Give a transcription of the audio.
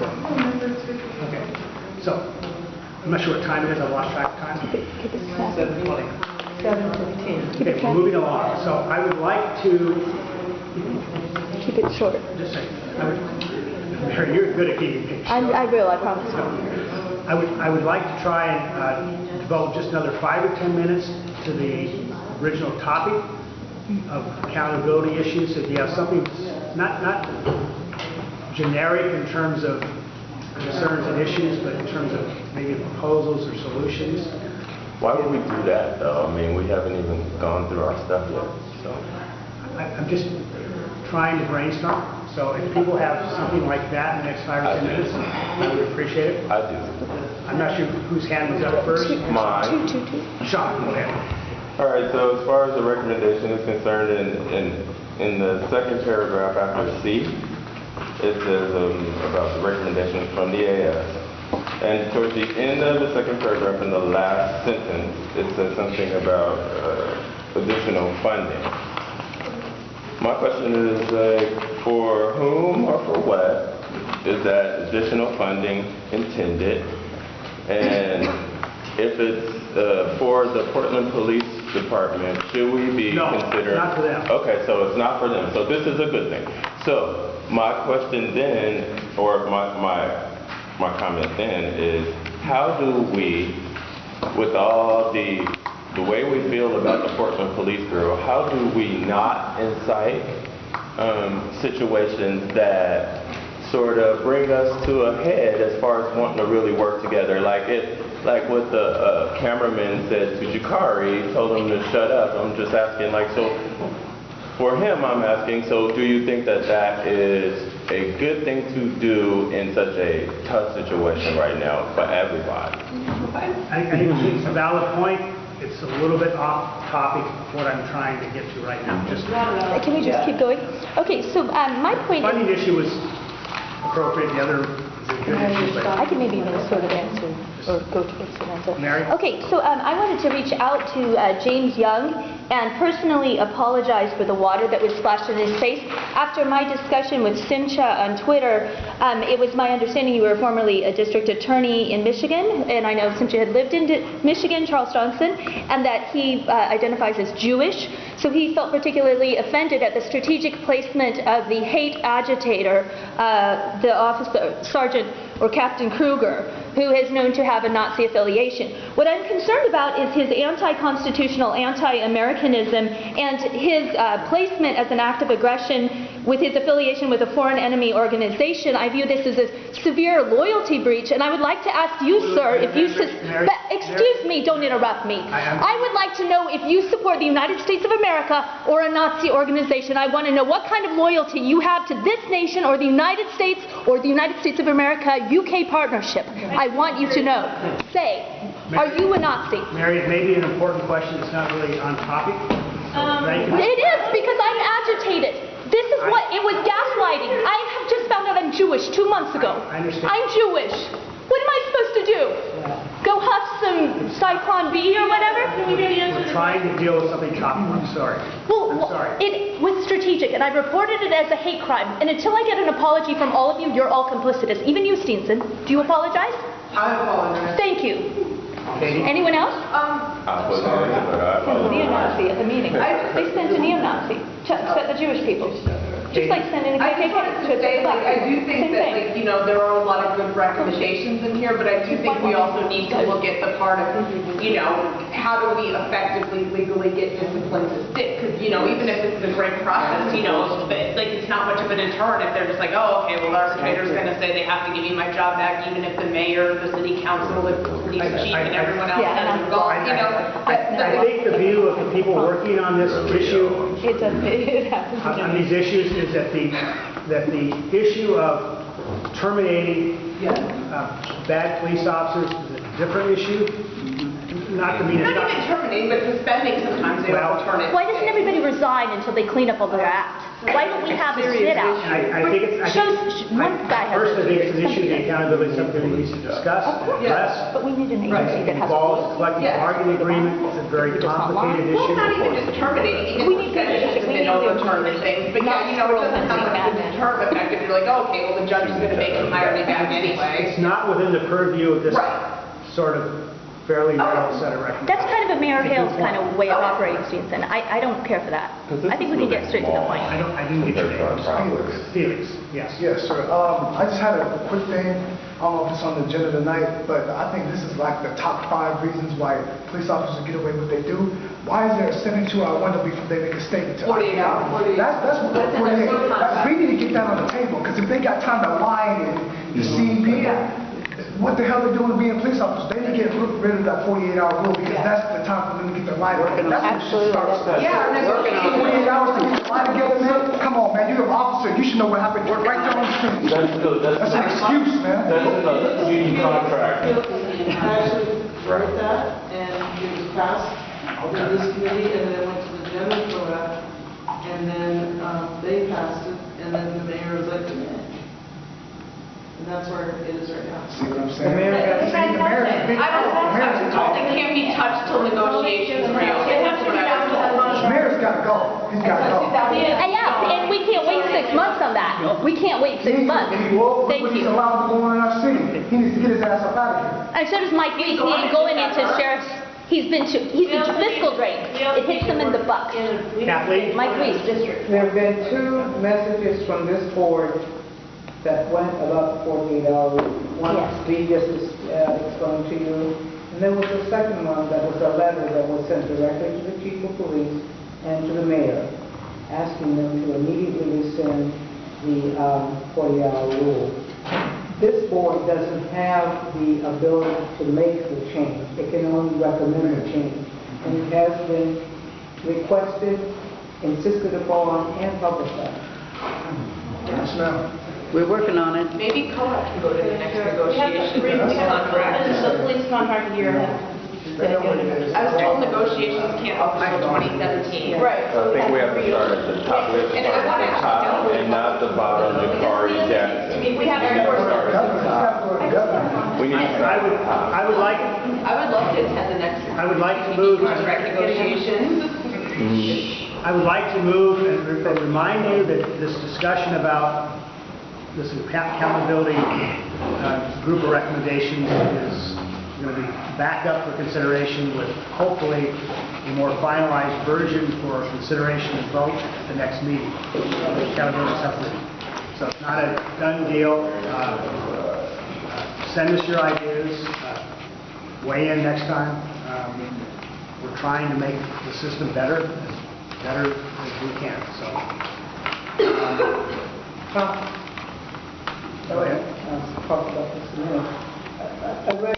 short. Okay. So, I'm not sure what time it is. I lost track of time. 7:20. 7:15. Okay, we're moving along. So I would like to Keep it short. just say, Mary, you're good at keeping things short. I will, I promise. I would like to try and devote just another 5 or 10 minutes to the original topic of accountability issues. If you have something not generic in terms of concerns and issues, but in terms of maybe proposals or solutions. Why would we do that, though? I mean, we haven't even gone through our stuff yet. So I'm just trying to brainstorm. So if people have something like that in the next 5 or 10 minutes, I would appreciate it. I do. I'm not sure whose hand was up first. Mine. Sean, go ahead. All right, so as far as the recommendation is concerned, in the second paragraph after C, it says about the recommendations from the AS. And towards the end of the second paragraph, in the last sentence, it says something about additional funding. My question is, for whom or for what is that additional funding intended? And if it's for the Portland Police Department, should we be considering? No, not for them. Okay, so it's not for them. So this is a good thing. So my question then, or my comment then is, how do we, with all the way we feel about the Portland Police Bureau, how do we not incite situations that sort of bring us to a head as far as wanting to really work together? Like what the cameraman said to Jakari, told him to shut up. I'm just asking, like, so for him, I'm asking, so do you think that that is a good thing to do in such a tough situation right now for everybody? I think it's a valid point. It's a little bit off topic of what I'm trying to get to right now. Can we just keep going? Okay, so my point The funding is... issue was appropriate. The other is a good issue. But I can maybe even sort of answer, or go towards the answer. Mary? Okay, so I wanted to reach out to James Young and personally apologize for the water that was splashed in his face. After my discussion with Simcha on Twitter, it was my understanding you were formerly a district attorney in Michigan, and I know Simcha had lived in Michigan, Charles Johnson, and that he identifies as Jewish. So he felt particularly offended at the strategic placement of the hate agitator, the officer, Sergeant or Captain Kruger, who is known to have a Nazi affiliation. What I'm concerned about is his anti-constitutional, anti-Americanism, and his placement as an act of aggression with his affiliation with a foreign enemy organization. I view this as a severe loyalty breach, and I would like to ask you, sir, if you... Excuse me, don't interrupt me. I would like to know if you support the United States of America or a Nazi organization. I want to know what kind of loyalty you have to this nation or the United States or the United States of America UK partnership. I want you to know. Say, are you a Nazi? Mary, it may be an important question. It's not really on topic. So thank you. It is, because I'm agitated. This is what, it was gaslighting. I have just found out I'm Jewish 2 months ago. I understand. I'm Jewish. What am I supposed to do? Go huff some Cyclone B or whatever? We're trying to deal with something topical. I'm sorry. Well, I'm sorry. it was strategic, and I reported it as a hate crime. And until I get an apology from all of you, you're all complicitous. Even you, Steenson. Do you apologize? I apologize. Thank you. Katie? Anyone else? I was a Neo-Nazi at the meeting. They sent a neo-Nazi to upset the Jewish people. Just like sending a I KKK just wanted to to say, black I do people. think Same that, thing. like, you know, there are a lot of good recommendations in here, but I do think we also need to look at the part of, you know, how do we effectively legally get discipline to stick? Because, you know, even if it's a great process, you know, like, it's not much of a deterrent if they're just like, oh, okay, well, the arbitrator's going to say they have to give me my job back, even if the mayor, the city council, the police chief, and everyone else has involved, you know. I think the view of the people working on this issue, on these issues, is that the issue of terminating bad police officers is a different issue. Not even terminating, but suspending sometimes they also turn it. Why doesn't everybody resign until they clean up all their act? Why don't we have a sit out? I think it's, One guy has. first, I think it's an issue the accountability subcommittee needs to discuss and address. But we need an agency that It has. involves a collective bargaining agreement. It's a very complicated Well, issue. not even just terminating, We even need to- percentages we and need to- overturn things, but yeah, you know, it doesn't have like the term effective, you're like, oh, okay, well, the judge is gonna make him hire me back anyway. It's not within the purview of this Right. sort of fairly narrow set of recommendations. That's kind of a Mayor Hale's kind of way of operating, Steenson. I don't care for that. I think we can get straight to the point. I didn't get your name. Felix, yes. Yes, sir. I just had a quick thing. I don't know if it's on the agenda tonight, but I think this is like the top 5 reasons why police officers get away with what they do. Why is there a 72-hour window before they make a statement to us? 48 hours. That's what 48. We need to get that on the table, because if they got time to lie and deceive people, what the hell are they doing being police officers? They need to get rid of that 48-hour rule, because that's the time for them to get their lie together. That's when it should start. Yeah, and that's 48 hours to get your lie together, man? Come on, man. You're an officer. You should know what happened right there on the street. That's an excuse, man. That's a union contract. I actually wrote that, and it was passed in this committee, and then it went to the general COAB, and then they passed it, and then the mayor was like, and that's where it is right now. See what I'm saying? I was told it can't be touched till negotiations are real. That's what I was told. The mayor's got to go. He's got to go. Yeah, and we can't wait 6 months on that. We can't wait 6 months. Thank He's you. allowed to go in our city. He needs to get his ass up out of here. And so does Mike Reese, need to go into sheriff's, he's been fiscal drain. It hits him in the butt. Kathleen? Mike Reese. There have been 2 messages from this board that went about 48 hours. One, Yes. we just explained to you. And there was a second one that was a letter that was sent directly to the chief of police and to the mayor, asking them to immediately rescind the 40-hour rule. This board doesn't have the ability to make the change. It can only recommend the change. And it has been requested, insisted upon, and publicized. Yes, ma'am. We're working on it. Maybe COAB can go to the next negotiation contract. The police contract a year ahead. I was told negotiations can't open until 2017. Right. So I think we have to start at the top, we have to And I start wanna at the ask top Dylan- and not the bottom, Jacari, Jackson. We have need to our- start at the top. We need to start at the top. I would like, I would love to attend the next. I would like to move- Contract negotiations. I would like to move and remind you that this discussion about this accountability group of recommendations is going to be back up for consideration with hopefully a more finalized version for consideration and vote at the next meeting of the accountability subcommittee. So it's not a done deal. Send us your ideas. Weigh in next time. We're trying to make the system better as we can. So. Go ahead. I'll talk about this in a minute. I read